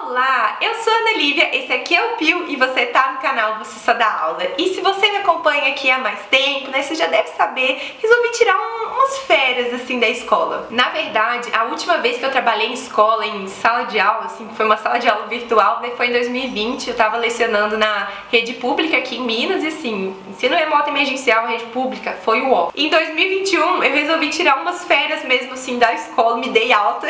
Olá, eu sou a Ana Lívia, esse aqui é o Pio e você tá no canal Você Só Dá Aula. E se você me acompanha aqui há mais tempo, né, você já deve saber, resolvi tirar umas férias assim da escola. Na verdade, a última vez que eu trabalhei em escola, em sala de aula, assim, foi uma sala de aula virtual, né, foi em 2020, eu tava lecionando na rede pública aqui em Minas e assim, ensino remoto emergencial, rede pública, foi o ó. Em 2021 eu resolvi tirar umas férias mesmo assim da escola, me dei alta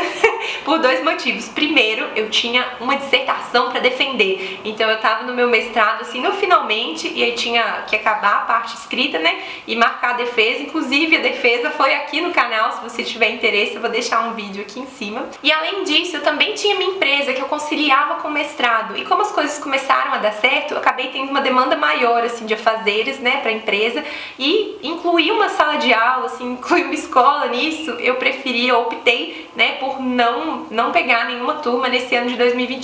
por dois motivos. Primeiro, eu tinha uma dissertação para defender, então eu tava no meu mestrado assim no finalmente e aí tinha que acabar a parte escrita, né, e marcar a defesa. Inclusive a defesa foi aqui no canal, se você tiver interesse eu vou deixar um vídeo aqui em cima. E além disso eu também tinha minha empresa que eu conciliava com o mestrado, e como as coisas começaram a dar certo, eu acabei tendo uma demanda maior assim de afazeres, né, para a empresa, e incluir uma sala de aula, assim, incluir uma escola nisso, eu optei, né, por não pegar nenhuma turma nesse ano de 2021.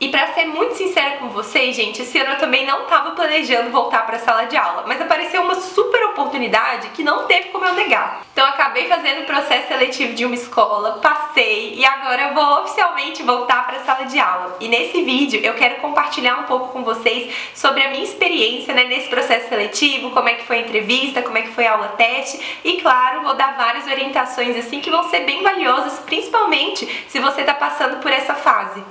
E pra ser muito sincera com vocês, gente, esse ano eu também não tava planejando voltar pra sala de aula, mas apareceu uma super oportunidade que não teve como eu negar. Então eu acabei fazendo o processo seletivo de uma escola, passei e agora eu vou oficialmente voltar pra sala de aula. E nesse vídeo eu quero compartilhar um pouco com vocês sobre a minha experiência, né, nesse processo seletivo, como é que foi a entrevista, como é que foi a aula teste e, claro, vou dar várias orientações assim que vão ser bem valiosas, principalmente se você tá passando por essa fase.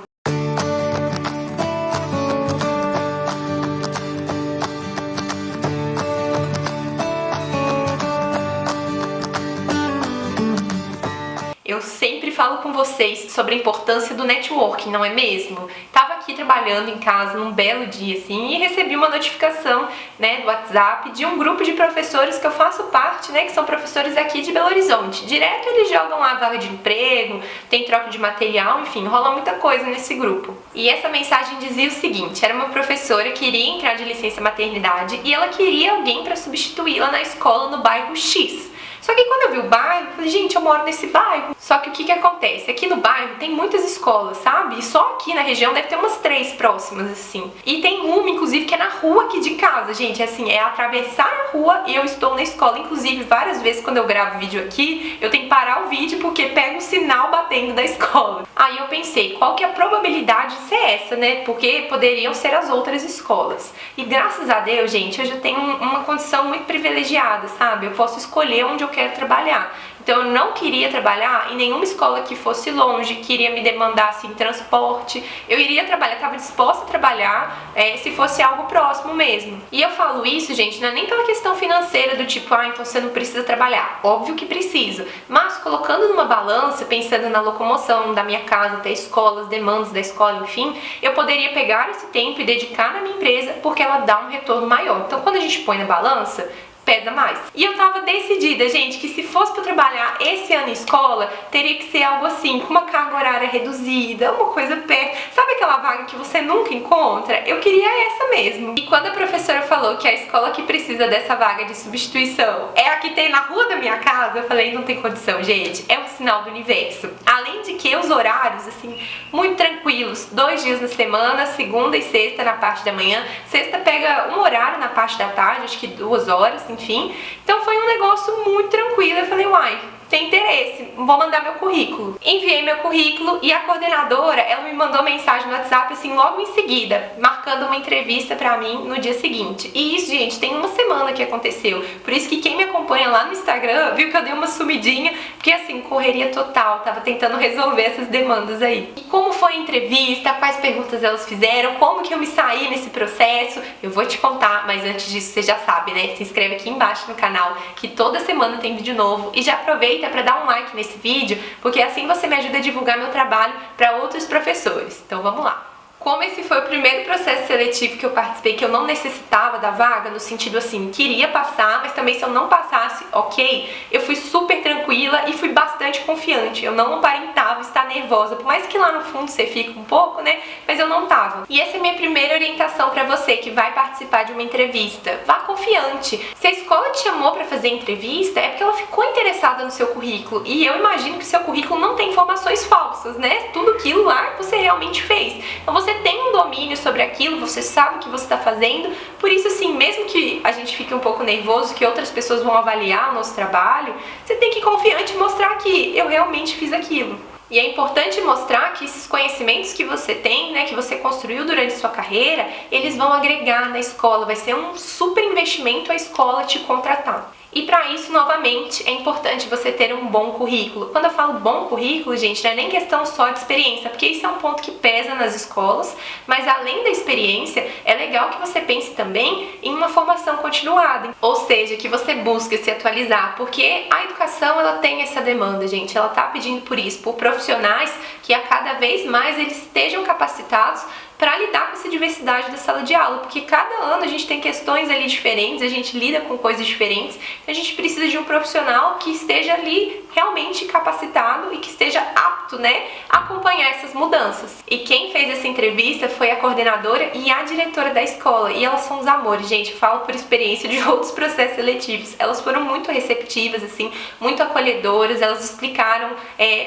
Eu sempre falo com vocês sobre a importância do networking, não é mesmo? Tava aqui trabalhando em casa num belo dia assim e recebi uma notificação, né, do WhatsApp de um grupo de professores que eu faço parte, né, que são professores aqui de Belo Horizonte. Direto eles jogam lá vaga de emprego, tem troca de material, enfim, rola muita coisa nesse grupo. E essa mensagem dizia o seguinte: era uma professora que iria entrar de licença maternidade e ela queria alguém para substituí-la na escola no bairro X. Só que quando eu vi o bairro, eu falei, gente, eu moro nesse bairro. Só que o que acontece? Aqui no bairro tem muitas escolas, sabe? E só aqui na região deve ter umas 3 próximas, assim. E tem uma, inclusive, que é na rua aqui de casa, gente. Assim, é atravessar a rua e eu estou na escola. Inclusive, várias vezes quando eu gravo vídeo aqui, eu tenho que parar o vídeo porque pega um sinal batendo da escola. Aí eu pensei, qual que é a probabilidade de ser essa, né? Porque poderiam ser as outras escolas. E graças a Deus, gente, eu já tenho uma condição muito privilegiada, sabe? Eu posso escolher onde eu quero trabalhar. Então eu não queria trabalhar em nenhuma escola que fosse longe, que iria me demandar assim transporte. Eu iria trabalhar, estava disposta a trabalhar se fosse algo próximo mesmo. E eu falo isso, gente, não é nem pela questão financeira do tipo, então você não precisa trabalhar. Óbvio que preciso. Mas colocando numa balança, pensando na locomoção da minha casa até a escola, as demandas da escola, enfim, eu poderia pegar esse tempo e dedicar na minha empresa porque ela dá um retorno maior. Então quando a gente põe na balança, pesa mais. E eu tava decidida, gente, que se fosse pra trabalhar esse ano em escola, teria que ser algo assim, com uma carga horária reduzida, uma coisa perto. Sabe aquela vaga que você nunca encontra? Eu queria essa mesmo. E quando a professora falou que a escola que precisa dessa vaga de substituição é a que tem na rua da minha casa, eu falei, não tem condição, gente. É um sinal do universo. Além de que os horários, assim, muito tranquilos. 2 dias na semana, segunda e sexta na parte da manhã. Sexta pega um horário na parte da tarde, acho que 2 horas, enfim. Então foi um negócio muito tranquilo. Eu falei, uai, tem interesse, vou mandar meu currículo. Enviei meu currículo e a coordenadora, ela me mandou mensagem no WhatsApp assim logo em seguida, marcando uma entrevista pra mim no dia seguinte. E isso, gente, tem uma semana que aconteceu. Por isso que quem me acompanha lá no Instagram viu que eu dei uma sumidinha, porque assim, correria total, tava tentando resolver essas demandas aí. E como foi a entrevista, quais perguntas elas fizeram, como que eu me saí nesse processo, eu vou te contar, mas antes disso você já sabe, né? Se inscreve aqui embaixo no canal, que toda semana tem vídeo novo, e já aproveita para dar um like nesse vídeo, porque assim você me ajuda a divulgar meu trabalho para outros professores. Então vamos lá. Como esse foi o primeiro processo seletivo que eu participei, que eu não necessitava da vaga, no sentido assim, queria passar, mas também se eu não passasse, ok, eu fui super tranquila e fui bastante confiante. Eu não aparentava estar nervosa, por mais que lá no fundo você fique um pouco, né, mas eu não tava. E essa é a minha primeira orientação pra você que vai participar de uma entrevista. Vá confiante. Se a escola te chamou pra fazer entrevista, é porque ela ficou interessada no seu currículo. E eu imagino que o seu currículo não tem informações falsas, né? Tudo aquilo lá você realmente fez. Então você tem um domínio sobre aquilo, você sabe o que você está fazendo, por isso assim, mesmo que a gente fique um pouco nervoso, que outras pessoas vão avaliar o nosso trabalho, você tem que ir confiante e mostrar que eu realmente fiz aquilo. E é importante mostrar que esses conhecimentos que você tem, né, que você construiu durante sua carreira, eles vão agregar na escola, vai ser um super investimento a escola te contratar. E para isso, novamente, é importante você ter um bom currículo. Quando eu falo bom currículo, gente, não é nem questão só de experiência, porque isso é um ponto que pesa nas escolas, mas além da experiência, é legal que você pense também em uma formação continuada. Ou seja, que você busque se atualizar, porque a educação, ela tem essa demanda, gente. Ela tá pedindo por isso, por profissionais que a cada vez mais eles estejam capacitados para lidar com essa diversidade da sala de aula, porque cada ano a gente tem questões ali diferentes, a gente lida com coisas diferentes, a gente precisa de um profissional que esteja ali realmente capacitado e que esteja apto, né, a acompanhar essas mudanças. E quem fez essa entrevista foi a coordenadora e a diretora da escola, e elas são os amores, gente, eu falo por experiência de outros processos seletivos. Elas foram muito receptivas, assim, muito acolhedoras, elas explicaram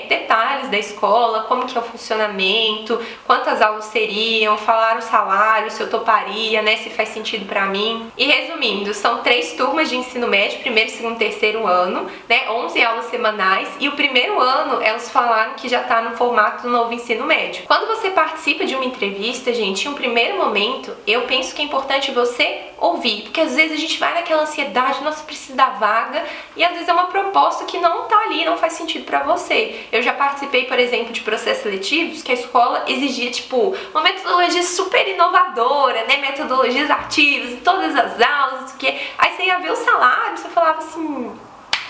detalhes da escola, como que é o funcionamento, quantas aulas seriam, falaram o salário, se eu toparia, né, se faz sentido pra mim. E resumindo, são 3 turmas de ensino médio, primeiro, segundo, terceiro ano, né, 11 aulas semanais, e o primeiro ano elas falaram que já tá no formato do novo ensino médio. Quando você participa de uma entrevista, gente, em um primeiro momento, eu penso que é importante você ouvir, porque às vezes a gente vai naquela ansiedade, nossa, preciso da vaga, e às vezes é uma proposta que não tá ali, não faz sentido pra você. Eu já participei, por exemplo, de processos seletivos que a escola exigia, tipo, uma metodologia super inovadora, né, metodologias ativas em todas as aulas, porque aí você ia ver o salário, você falava assim,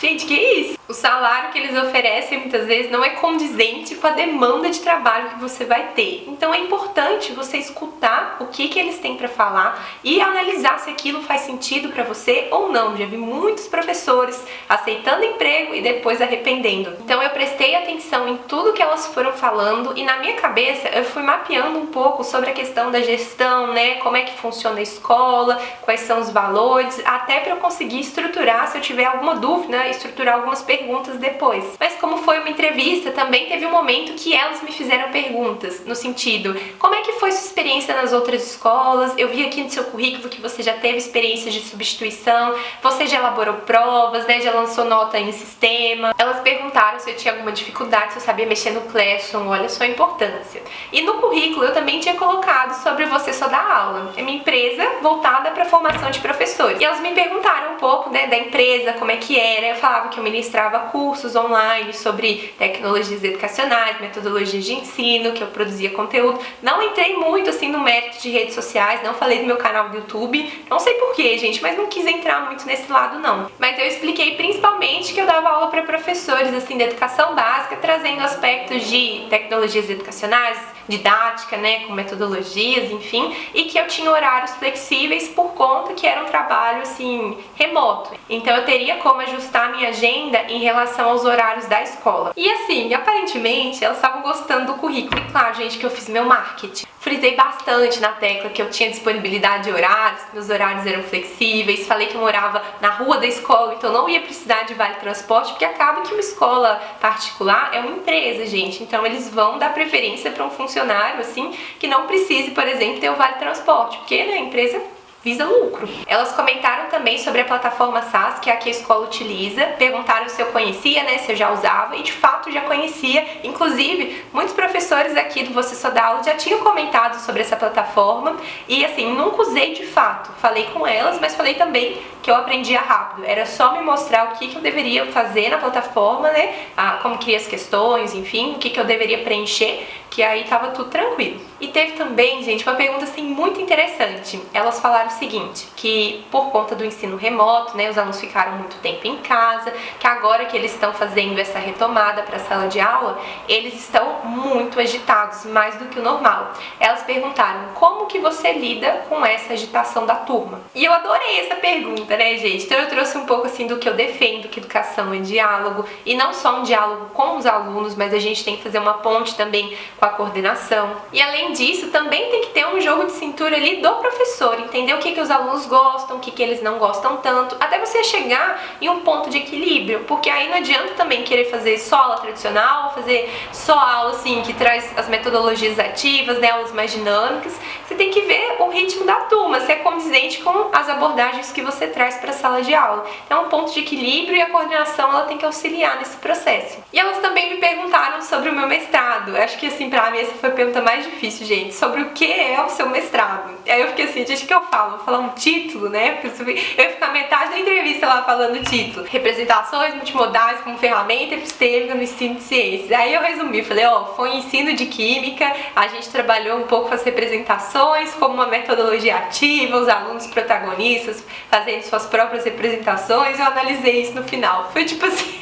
gente, que isso? O salário que eles oferecem muitas vezes não é condizente com a demanda de trabalho que você vai ter. Então é importante você escutar o que eles têm para falar e analisar se aquilo faz sentido para você ou não. Já vi muitos professores aceitando emprego e depois arrependendo. Então eu prestei atenção em tudo que elas foram falando e na minha cabeça eu fui mapeando um pouco sobre a questão da gestão, né? Como é que funciona a escola, quais são os valores, até para eu conseguir estruturar, se eu tiver alguma dúvida, estruturar algumas perguntas depois. Mas como foi uma entrevista, também teve um momento que elas me fizeram perguntas, no sentido, como é que foi sua experiência nas outras escolas? Eu vi aqui no seu currículo que você já teve experiência de substituição, você já elaborou provas, né, já lançou nota em sistema. Elas perguntaram se eu tinha alguma dificuldade, se eu sabia mexer no Classroom, olha só a importância. E no currículo eu também tinha colocado sobre você só dar aula. É minha empresa voltada para a formação de professores. E elas me perguntaram um pouco, né, da empresa, como é que era. Eu falava que eu ministrava cursos online sobre tecnologias educacionais, metodologias de ensino, que eu produzia conteúdo. Não entrei muito assim no mérito de redes sociais, não falei do meu canal do YouTube, não sei porquê, gente, mas não quis entrar muito nesse lado não. Mas eu expliquei principalmente que eu dava aula para professores assim da educação básica, trazendo aspectos de tecnologias educacionais, didática, né, com metodologias, enfim, e que eu tinha horários flexíveis por conta que era um trabalho assim remoto. Então eu teria como ajustar a minha agenda em relação aos horários da escola. E assim, aparentemente elas estavam gostando do currículo. E claro, gente, que eu fiz meu marketing. Frisei bastante na tecla que eu tinha disponibilidade de horários, que meus horários eram flexíveis, falei que eu morava na rua da escola, então não ia precisar de vale transporte, porque acaba que uma escola particular é uma empresa, gente, então eles vão dar preferência para um funcionário assim que não precise, por exemplo, ter o vale transporte, porque né, a empresa visa lucro. Elas comentaram também sobre a plataforma SaaS, que é a que a escola utiliza, perguntaram se eu conhecia, né, se eu já usava, e de fato já conhecia. Inclusive, muitos professores aqui do Você Só Dá Aula já tinham comentado sobre essa plataforma, e assim, nunca usei de fato. Falei com elas, mas falei também que eu aprendia rápido. Era só me mostrar o que eu deveria fazer na plataforma, né, como criar as questões, enfim, o que eu deveria preencher, que aí tava tudo tranquilo. E teve também, gente, uma pergunta assim muito interessante. Elas falaram o seguinte, que por conta do ensino remoto, né, os alunos ficaram muito tempo em casa, que agora que eles estão fazendo essa retomada para a sala de aula, eles estão muito agitados, mais do que o normal. Elas perguntaram, como que você lida com essa agitação da turma? E eu adorei essa pergunta, né, gente? Então eu trouxe um pouco assim do que eu defendo, que educação é diálogo, e não só um diálogo com os alunos, mas a gente tem que fazer uma ponte também com a coordenação. E além disso, também tem que ter um jogo de cintura ali do professor, entender o que os alunos gostam, o que eles não gostam tanto, até você chegar em um ponto de equilíbrio, porque aí não adianta também querer fazer só aula tradicional, fazer só aula assim que traz as metodologias ativas, né, aulas mais dinâmicas. Você tem que ver o ritmo da turma, se é condizente com as abordagens que você traz para a sala de aula. Então é um ponto de equilíbrio e a coordenação ela tem que auxiliar nesse processo. E elas também me perguntaram sobre o meu mestrado. Eu acho que assim, pra mim essa foi a pergunta mais difícil, gente, sobre o que é o seu mestrado. Aí eu fiquei assim, gente, o que eu falo? Vou falar um título, né? Porque eu ia ficar metade da entrevista lá falando o título. Representações multimodais como ferramenta epistêmica no ensino de ciências. Aí eu resumi, falei, foi ensino de química, a gente trabalhou um pouco com as representações, como uma metodologia ativa, os alunos protagonistas fazendo suas próprias representações, eu analisei isso no final. Foi tipo assim,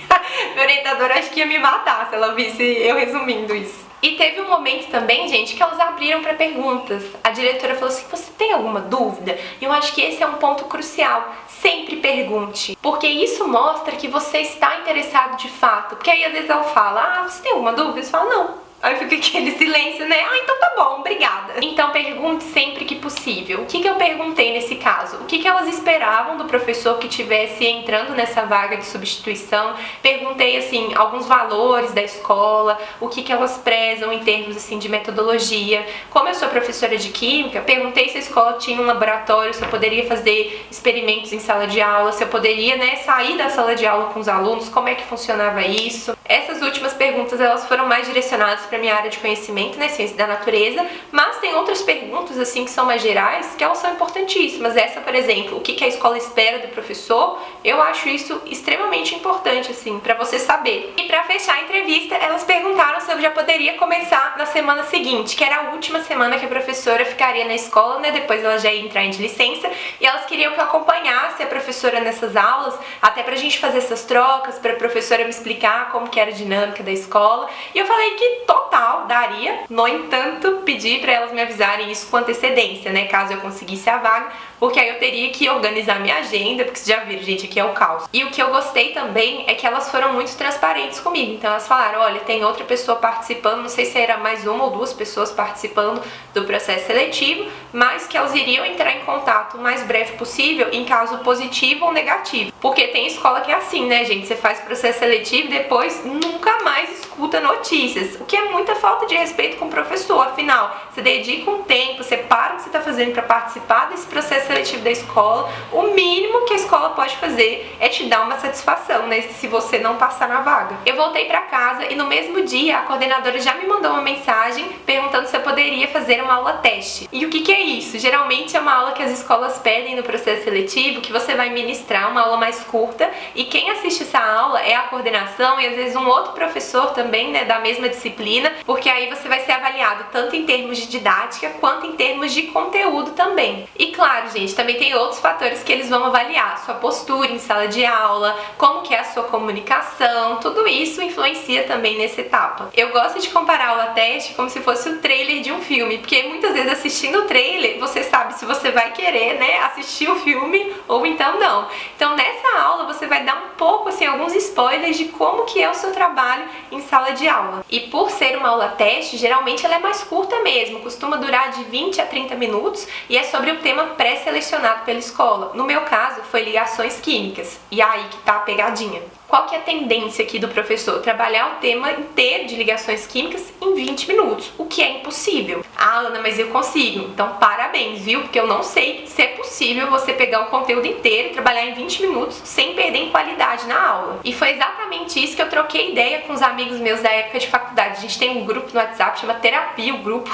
minha orientadora acho que ia me matar se ela visse eu resumindo isso. E teve um momento também, gente, que elas abriram para perguntas. A diretora falou assim, você tem alguma dúvida? E eu acho que esse é um ponto crucial. Sempre pergunte, porque isso mostra que você está interessado de fato. Porque aí às vezes ela fala, você tem alguma dúvida? Você fala, não. Aí fica aquele silêncio, né? Então tá bom, obrigada. Então pergunte sempre que possível. O que eu perguntei nesse caso? O que elas esperavam do professor que estivesse entrando nessa vaga de substituição? Perguntei, assim, alguns valores da escola, o que elas prezam em termos, assim, de metodologia. Como eu sou professora de química, perguntei se a escola tinha um laboratório, se eu poderia fazer experimentos em sala de aula, se eu poderia, né, sair da sala de aula com os alunos, como é que funcionava isso. Essas últimas perguntas, elas foram mais direcionadas para minha área de conhecimento, né, ciência da natureza, mas tem outras perguntas assim que são mais gerais, que elas são importantíssimas. Essa, por exemplo, o que a escola espera do professor, eu acho isso extremamente importante assim, para você saber. E para fechar a entrevista, elas perguntaram se eu já poderia começar na semana seguinte, que era a última semana que a professora ficaria na escola, né, depois ela já ia entrar de licença, e elas queriam que eu acompanhasse a professora nessas aulas, até pra gente fazer essas trocas, pra professora me explicar como que era a dinâmica da escola, e eu falei que total daria, no entanto, pedi para elas me avisarem isso com antecedência, né, caso eu conseguisse a vaga, porque aí eu teria que organizar minha agenda, porque vocês já viram, gente, aqui é o caos. E o que eu gostei também é que elas foram muito transparentes comigo, então elas falaram, olha, tem outra pessoa participando, não sei se era mais uma ou duas pessoas participando do processo seletivo, mas que elas iriam entrar em contato o mais breve possível em caso positivo ou negativo, porque tem escola que é assim, né, gente, você faz processo seletivo e depois nunca mais escuta notícias, o que é muita falta de respeito com o professor. Afinal, você dedica um tempo, você para o que você está fazendo para participar desse processo seletivo da escola, o mínimo que a escola pode fazer é te dar uma satisfação, né, se você não passar na vaga. Eu voltei para casa e no mesmo dia a coordenadora já me mandou uma mensagem perguntando se eu poderia fazer uma aula teste. E o que é isso? Geralmente é uma aula que as escolas pedem no processo seletivo, que você vai ministrar uma aula mais curta, e quem assiste essa aula é a coordenação e às vezes um outro professor também, né, da mesma disciplina, porque aí você vai ser avaliado tanto em termos de didática quanto em termos de conteúdo também. E claro, gente, também tem outros fatores que eles vão avaliar, sua postura em sala de aula, como que é a sua comunicação, tudo isso influencia também nessa etapa. Eu gosto de comparar a aula teste como se fosse o trailer de um filme, porque muitas vezes assistindo o trailer, você sabe se você vai querer, né, assistir o filme ou então não. Então nessa aula você vai dar um pouco, assim, alguns spoilers de como que é o seu trabalho em sala de aula. E por ser uma aula teste, geralmente ela é mais curta mesmo, costuma durar de 20 a 30 minutos e é sobre o tema pré-selecionado pela escola. No meu caso, foi ligações químicas. E aí que tá a pegadinha. Qual que é a tendência aqui do professor? Trabalhar o tema inteiro de ligações químicas em 20 minutos, o que é impossível. Ah, Ana, mas eu consigo. Então, parabéns, viu? Porque eu não sei se é possível você pegar o conteúdo inteiro e trabalhar em 20 minutos sem perder em qualidade na aula. E foi exatamente isso que eu troquei ideia com os amigos meus da época de faculdade. A gente tem um grupo no WhatsApp, chama Terapia, o grupo.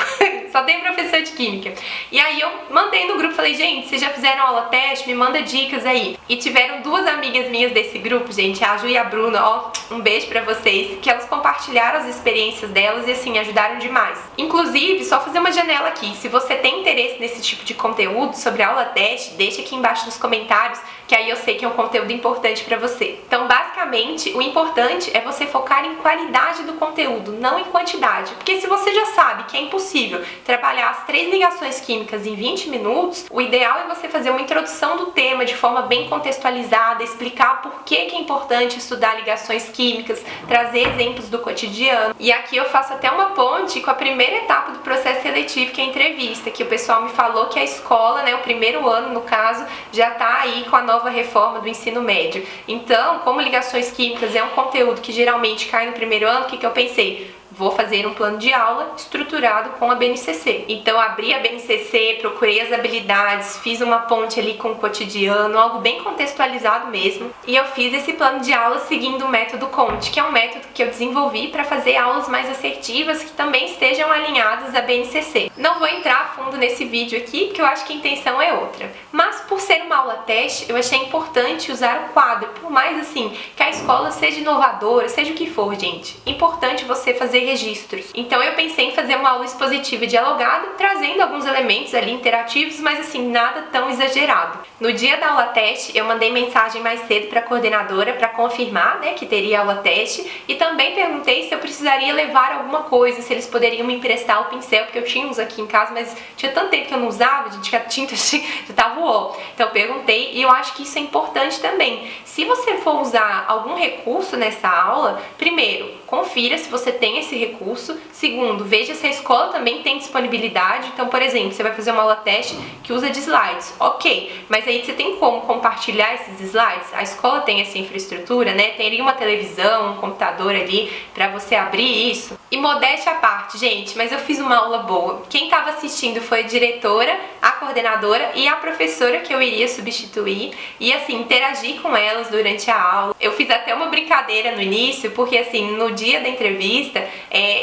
Só tem professor de química. E aí eu mandei no grupo, falei, gente, vocês já fizeram aula teste? Me manda dicas aí. E tiveram duas amigas minhas desse grupo, gente, a Ju e a Bruna, ó, um beijo pra vocês, que elas compartilharam as experiências delas e assim, ajudaram demais. Inclusive, só fazer uma janela aqui, se você tem interesse nesse tipo de conteúdo sobre aula teste, deixa aqui embaixo nos comentários, que aí eu sei que é um conteúdo importante pra você. Então, basicamente, o importante é você focar em qualidade do conteúdo, não em quantidade, porque se você já sabe que é impossível trabalhar as 3 ligações químicas em 20 minutos, o ideal é você fazer uma introdução do tema de forma bem contextualizada, explicar por que é importante importante estudar ligações químicas, trazer exemplos do cotidiano. E aqui eu faço até uma ponte com a primeira etapa do processo seletivo, que é a entrevista, que o pessoal me falou que a escola, né, o primeiro ano no caso, já tá aí com a nova reforma do ensino médio. Então, como ligações químicas é um conteúdo que geralmente cai no primeiro ano, o que eu pensei? Vou fazer um plano de aula estruturado com a BNCC. Então, abri a BNCC, procurei as habilidades, fiz uma ponte ali com o cotidiano, algo bem contextualizado mesmo. E eu fiz esse plano de aula seguindo o método CONT, que é um método que eu desenvolvi para fazer aulas mais assertivas que também estejam alinhadas à BNCC. Não vou entrar a fundo nesse vídeo aqui, porque eu acho que a intenção é outra. Mas, por ser uma aula teste, eu achei importante usar o quadro. Por mais, assim, que a escola seja inovadora, seja o que for, gente. Importante você fazer registros. Então eu pensei em fazer uma aula expositiva dialogada, trazendo alguns elementos ali interativos, mas assim, nada tão exagerado. No dia da aula teste, eu mandei mensagem mais cedo para a coordenadora para confirmar, né, que teria aula teste, e também perguntei se eu precisaria levar alguma coisa, se eles poderiam me emprestar o pincel, porque eu tinha uns aqui em casa, mas tinha tanto tempo que eu não usava, gente, que a tinta já tava ó. Então eu perguntei, e eu acho que isso é importante também. Se você for usar algum recurso nessa aula, primeiro, confira se você tem esse recurso. Segundo, veja se a escola também tem disponibilidade. Então, por exemplo, você vai fazer uma aula teste que usa de slides. Ok, mas aí você tem como compartilhar esses slides? A escola tem essa infraestrutura, né? Teria uma televisão, um computador ali para você abrir isso. E modéstia à parte, gente, mas eu fiz uma aula boa. Quem estava assistindo foi a diretora, a coordenadora e a professora que eu iria substituir. E assim, interagir com elas durante a aula. Eu fiz até uma brincadeira no início, porque assim, no dia da entrevista,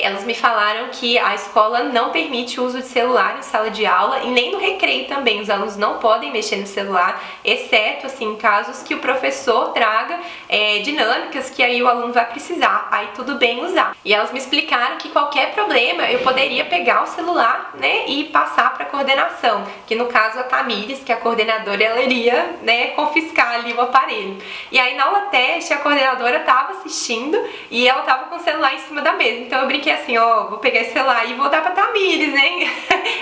elas me falaram que a escola não permite o uso de celular em sala de aula e nem no recreio também. Os alunos não podem mexer no celular, exceto assim, em casos que o professor traga dinâmicas que aí o aluno vai precisar. Aí tudo bem usar. E elas me explicaram que qualquer problema eu poderia pegar o celular, né, e passar para a coordenação, que no caso a Tamires, que é a coordenadora, ela iria, né, confiscar ali o aparelho. E aí na aula teste a coordenadora estava assistindo e ela estava com o celular em cima da mesa. Então eu brinquei assim, ó, vou pegar esse celular e vou dar pra Tamires, hein?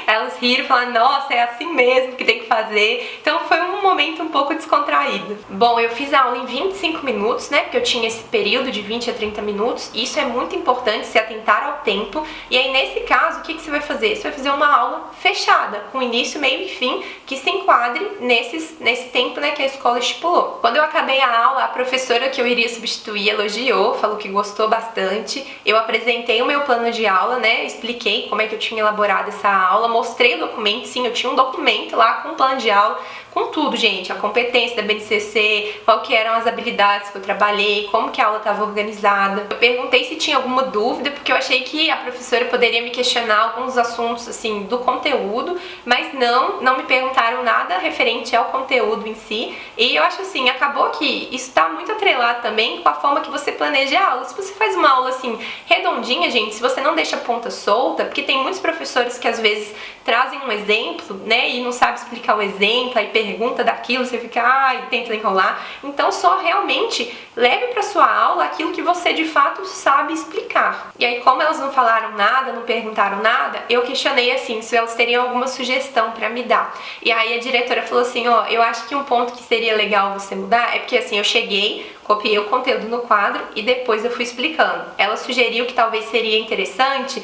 Elas riram, falaram, nossa, é assim mesmo que tem que fazer. Então foi um momento um pouco descontraído. Bom, eu fiz a aula em 25 minutos, né? Porque eu tinha esse período de 20 a 30 minutos. Isso é muito importante, se atentar ao tempo. E aí, nesse caso, o que você vai fazer? Você vai fazer uma aula fechada, com início, meio e fim, que se enquadre nesse tempo, né, que a escola estipulou. Quando eu acabei a aula, a professora que eu iria substituir elogiou, falou que gostou bastante. Eu apresentei o meu plano de aula, né, expliquei como é que eu tinha elaborado essa aula, mostrei o documento, sim, eu tinha um documento lá com o plano de aula, com tudo, gente, a competência da BNCC, qual que eram as habilidades que eu trabalhei, como que a aula estava organizada. Eu perguntei se tinha alguma dúvida, porque eu achei que a professora poderia me questionar alguns assuntos, assim, do conteúdo, mas não me perguntaram nada referente ao conteúdo em si, e eu acho assim, acabou que isso está muito atrelado também com a forma que você planeja a aula. Se você faz uma aula, assim, redondinha, gente, se você não deixa a ponta solta, porque tem muitos professores que às vezes trazem um exemplo, né, e não sabe explicar o exemplo, aí pergunta daquilo, você fica, tenta enrolar. Então só realmente leve para sua aula aquilo que você de fato sabe explicar. E aí, como elas não falaram nada, não perguntaram nada, eu questionei assim, se elas teriam alguma sugestão para me dar. E aí a diretora falou assim, ó, eu acho que um ponto que seria legal você mudar é porque assim, eu cheguei, copiei o conteúdo no quadro e depois eu fui explicando. Ela sugeriu que talvez seria interessante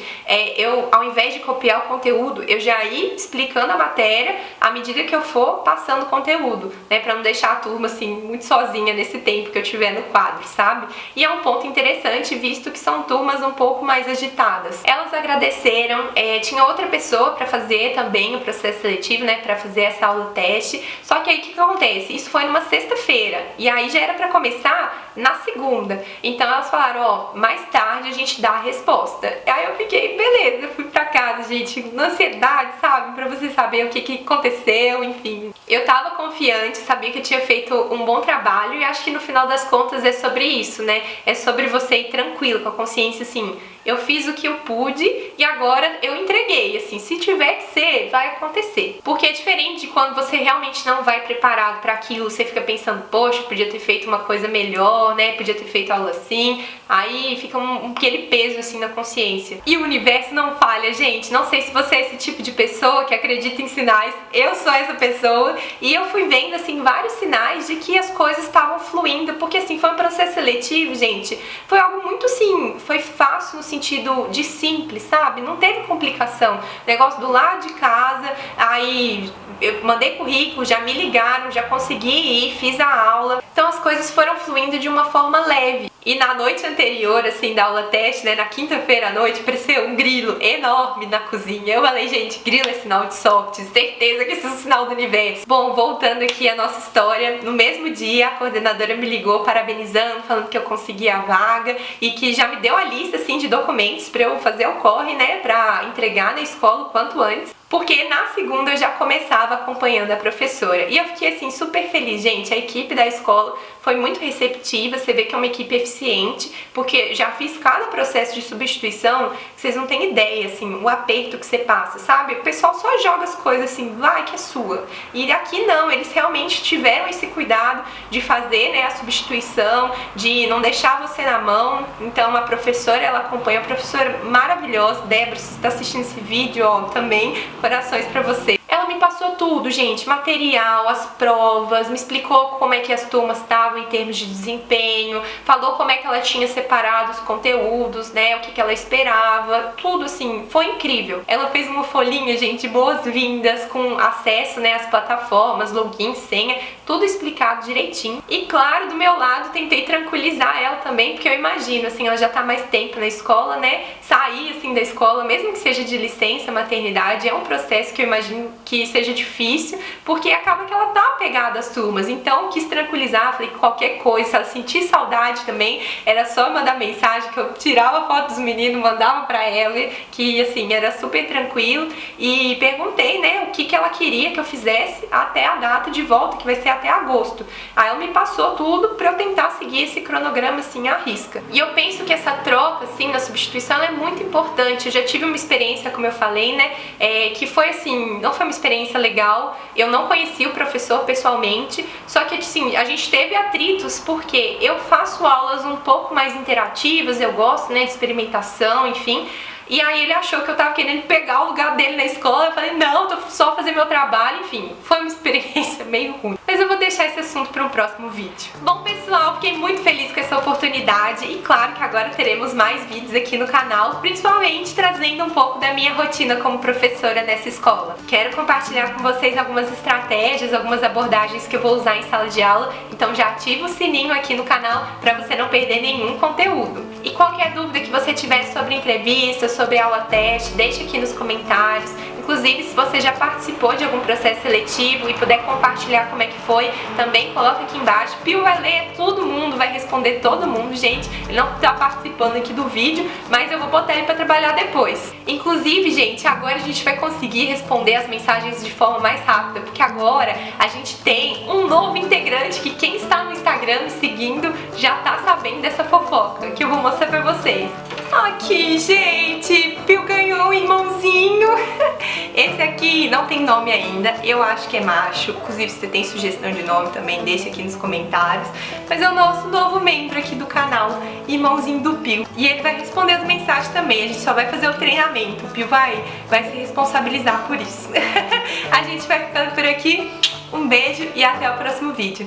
eu, ao invés de copiar o conteúdo, eu já ir explicando a matéria à medida que eu for passando o conteúdo, né, para não deixar a turma assim muito sozinha nesse tempo que eu tiver no quadro, sabe? E é um ponto interessante, visto que são turmas um pouco mais agitadas. Elas agradeceram, tinha outra pessoa para fazer também o processo seletivo, né, para fazer essa aula teste. Só que aí o que acontece? Isso foi numa sexta-feira e aí já era para começar na segunda. Então elas falaram, ó, mais tarde a gente dá a resposta. Aí eu fiquei, beleza, eu fui pra casa, gente, na ansiedade, sabe? Pra você saber o que aconteceu, enfim. Eu tava confiante, sabia que eu tinha feito um bom trabalho e acho que no final das contas é sobre isso, né? É sobre você ir tranquilo, com a consciência assim, eu fiz o que eu pude e agora eu entreguei, assim, se tiver que ser, vai acontecer. Porque é diferente de quando você realmente não vai preparado para aquilo, você fica pensando, poxa, podia ter feito uma coisa melhor, né, podia ter feito aula assim, aí fica aquele peso assim na consciência. E o universo não falha, gente, não sei se você é esse tipo de pessoa que acredita em sinais, eu sou essa pessoa, e eu fui vendo, assim, vários sinais de que as coisas estavam fluindo, porque, assim, foi um processo seletivo, gente, foi algo muito, assim, foi fácil no sentido de simples, sabe? Não teve complicação. Negócio do lado de casa, aí eu mandei currículo, já me ligaram, já consegui ir, fiz a aula. Então as coisas foram fluindo de uma forma leve. E na noite anterior, assim, da aula teste, né, na quinta-feira à noite, apareceu um grilo enorme na cozinha. Eu falei, gente, grilo é sinal de sorte, certeza que isso é um sinal do universo. Bom, voltando aqui à nossa história, no mesmo dia a coordenadora me ligou parabenizando, falando que eu consegui a vaga e que já me deu a lista, assim, de documentos pra eu fazer o corre, né, pra entregar na escola o quanto antes. Porque na segunda eu já começava acompanhando a professora. E eu fiquei, assim, super feliz, gente. A equipe da escola foi muito receptiva, você vê que é uma equipe eficiente, porque já fiz cada processo de substituição que vocês não têm ideia, assim, o aperto que você passa, sabe? O pessoal só joga as coisas assim, vai que é sua. E aqui não, eles realmente tiveram esse cuidado de fazer, né, a substituição, de não deixar você na mão. Então a professora, ela acompanha, a professora maravilhosa, Débora, se você está assistindo esse vídeo, ó, também, corações pra você. Ela me passou tudo, gente, material, as provas, me explicou como é que as turmas estavam em termos de desempenho, falou como é que ela tinha separado os conteúdos, né, o que ela esperava, tudo assim, foi incrível. Ela fez uma folhinha, gente, boas-vindas, com acesso, né, às plataformas, login, senha, tudo explicado direitinho. E claro, do meu lado, tentei tranquilizar ela também, porque eu imagino, assim, ela já tá mais tempo na escola, né, sair, assim, da escola, mesmo que seja de licença, maternidade, é um processo que eu imagino que seja difícil, porque acaba que ela tá apegada às turmas. Então quis tranquilizar, falei que qualquer coisa, se ela sentir saudade também, era só mandar mensagem, que eu tirava foto dos meninos, mandava pra ela, que assim, era super tranquilo. E perguntei, né, o que ela queria que eu fizesse até a data de volta, que vai ser até agosto. Aí ela me passou tudo pra eu tentar seguir esse cronograma assim à risca. E eu penso que essa troca assim na substituição é muito importante. Eu já tive uma experiência, como eu falei, né, que foi assim, não foi uma experiência legal, eu não conheci o professor pessoalmente, só que assim, a gente teve atritos porque eu faço aulas um pouco mais interativas, eu gosto, né, de experimentação, enfim. E aí ele achou que eu tava querendo pegar o lugar dele na escola, eu falei, não, tô só fazendo meu trabalho, enfim, foi uma experiência meio ruim. Mas eu vou deixar esse assunto para um próximo vídeo. Bom, pessoal, fiquei muito feliz com essa oportunidade e claro que agora teremos mais vídeos aqui no canal, principalmente trazendo um pouco da minha rotina como professora nessa escola. Quero compartilhar com vocês algumas estratégias, algumas abordagens que eu vou usar em sala de aula, então já ativa o sininho aqui no canal para você não perder nenhum conteúdo. E qualquer dúvida que você tiver sobre entrevistas, sobre aula teste, deixe aqui nos comentários. Inclusive, se você já participou de algum processo seletivo e puder compartilhar como é que foi, também coloca aqui embaixo. Pio vai ler todo mundo, vai responder todo mundo, gente. Ele não tá participando aqui do vídeo, mas eu vou botar ele pra trabalhar depois. Inclusive, gente, agora a gente vai conseguir responder as mensagens de forma mais rápida, porque agora a gente tem um novo integrante que quem está no Instagram me seguindo já tá sabendo dessa fofoca, que eu vou mostrar pra vocês. Aqui, gente, Pio ganhou um irmãozinho. Esse aqui não tem nome ainda, eu acho que é macho. Inclusive, se você tem sugestão de nome também, deixa aqui nos comentários. Mas é o nosso novo membro aqui do canal, irmãozinho do Pio. E ele vai responder as mensagens também, a gente só vai fazer o treinamento. O Pio vai se responsabilizar por isso. A gente vai ficando por aqui, um beijo e até o próximo vídeo.